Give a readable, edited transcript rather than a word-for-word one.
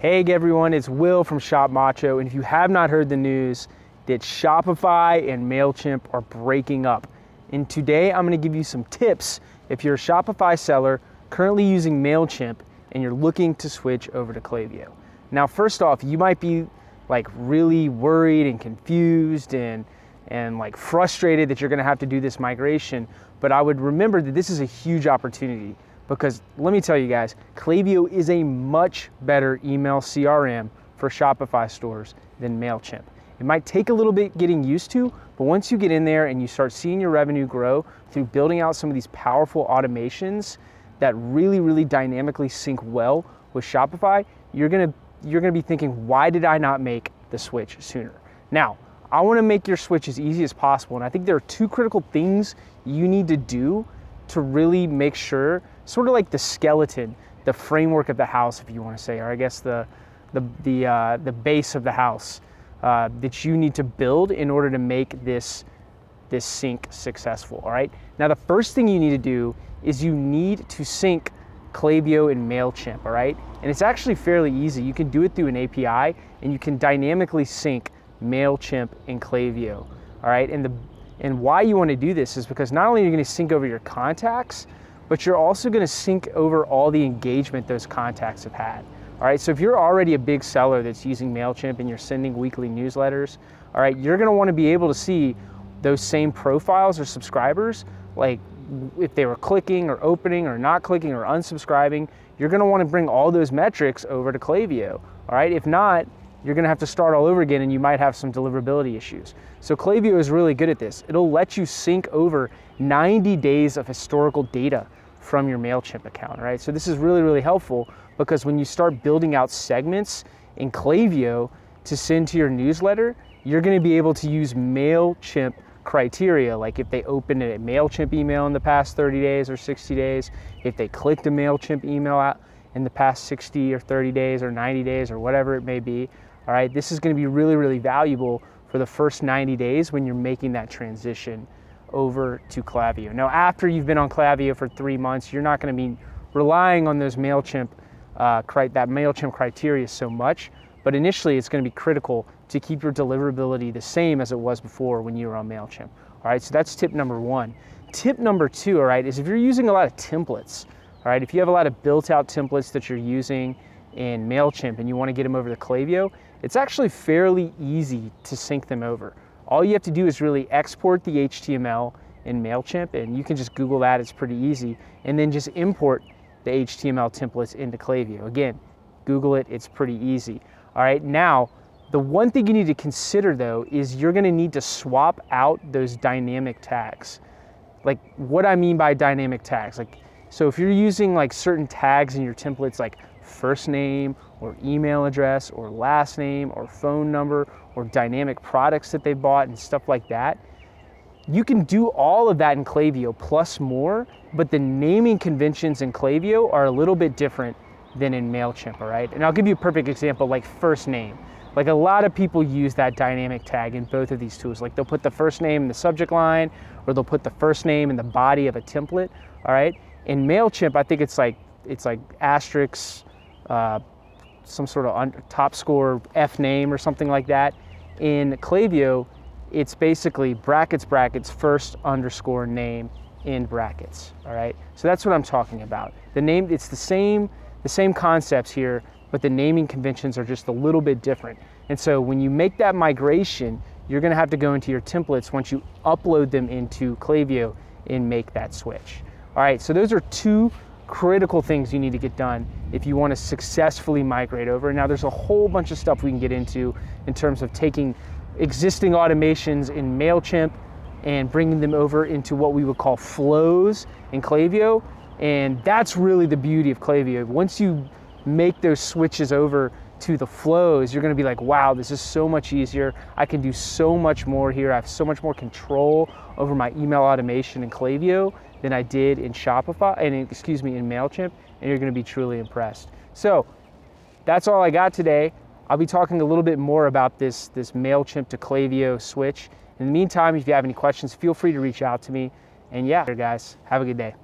Hey everyone, it's Will from Shop Macho, and if you have not heard the news that Shopify and Mailchimp are breaking up, and today I'm going to give you some tips if you're a Shopify seller currently using Mailchimp and you're looking to switch over to Klaviyo. Now, first off, you might be like really worried and confused and like frustrated that you're going to have to do this migration, but I would remember that this is a huge opportunity. Because let me tell you guys, Klaviyo is a much better email CRM for Shopify stores than Mailchimp. It might take a little bit getting used to, but once you get in there and you start seeing your revenue grow through building out some of these powerful automations that really dynamically sync well with Shopify, you're gonna be thinking, why did I not make the switch sooner? Now, I wanna make your switch as easy as possible, and I think there are two critical things you need to do to really make sure, sort of like the skeleton, the framework of the house, if you want to say, or I guess the base of the house that you need to build in order to make this sync successful. All right. Now, the first thing you need to do is you need to sync Klaviyo and Mailchimp. All right, and it's actually fairly easy. You can do it through an API, and you can dynamically sync Mailchimp and Klaviyo. All right, and why you want to do this is because not only are you going to sync over your contacts, but you're also going to sync over all the engagement those contacts have had. All right, so if you're already a big seller that's using Mailchimp and you're sending weekly newsletters, all right, you're going to want to be able to see those same profiles or subscribers, like if they were clicking or opening or not clicking or unsubscribing. You're going to want to bring all those metrics over to Klaviyo. All right, if not, you're going to have to start all over again and you might have some deliverability issues. So Klaviyo is really good at this. It'll let you sync over 90 days of historical data from your Mailchimp account, right? So this is really helpful because when you start building out segments in Klaviyo to send to your newsletter, you're going to be able to use Mailchimp criteria, like if they opened a Mailchimp email in the past 30 days or 60 days, if they clicked a Mailchimp email out in the past 60 or 30 days or 90 days or whatever it may be. All right, this is going to be really valuable for the first 90 days when you're making that transition over to Klaviyo. Now, after you've been on Klaviyo for 3 months, you're not going to be relying on those Mailchimp, that Mailchimp criteria so much, but initially it's going to be critical to keep your deliverability the same as it was before when you were on Mailchimp. All right, so that's tip number one. Tip number two, all right, is if you're using a lot of templates, all right, if you have a lot of built-out templates that you're using in Mailchimp and you want to get them over to Klaviyo, it's actually fairly easy to sync them over. All you have to do is really export the HTML in Mailchimp, and you can just Google that, it's pretty easy, and then just import the HTML templates into Klaviyo. Again, Google it, it's pretty easy. All right, now, the one thing you need to consider though is you're gonna need to swap out those dynamic tags. Like what I mean by dynamic tags, so if you're using like certain tags in your templates like first name or email address or last name or phone number or dynamic products that they bought and stuff like that, you can do all of that in Klaviyo plus more, but the naming conventions in Klaviyo are a little bit different than in Mailchimp, all right? And I'll give you a perfect example, like first name. Like a lot of people use that dynamic tag in both of these tools. Like they'll put the first name in the subject line, or they'll put the first name in the body of a template, all right? In Mailchimp, I think it's like asterisks, some sort of top score F name or something like that. In Klaviyo, it's basically brackets, first underscore name in brackets, all right? So that's what I'm talking about. The name, it's the same concepts here, but the naming conventions are just a little bit different. And so when you make that migration, you're gonna have to go into your templates once you upload them into Klaviyo and make that switch. All right, so those are two critical things you need to get done if you want to successfully migrate over. Now, there's a whole bunch of stuff we can get into in terms of taking existing automations in Mailchimp and bringing them over into what we would call flows in Klaviyo. And that's really the beauty of Klaviyo. Once you make those switches over to the flows, you're going to be like, wow, this is so much easier. I can do so much more here. I have so much more control over my email automation in Klaviyo than I did in Shopify, in Mailchimp, and you're going to be truly impressed. So that's all I got today. I'll be talking a little bit more about this Mailchimp to Klaviyo switch. In the meantime, if you have any questions, feel free to reach out to me. And yeah, guys, have a good day.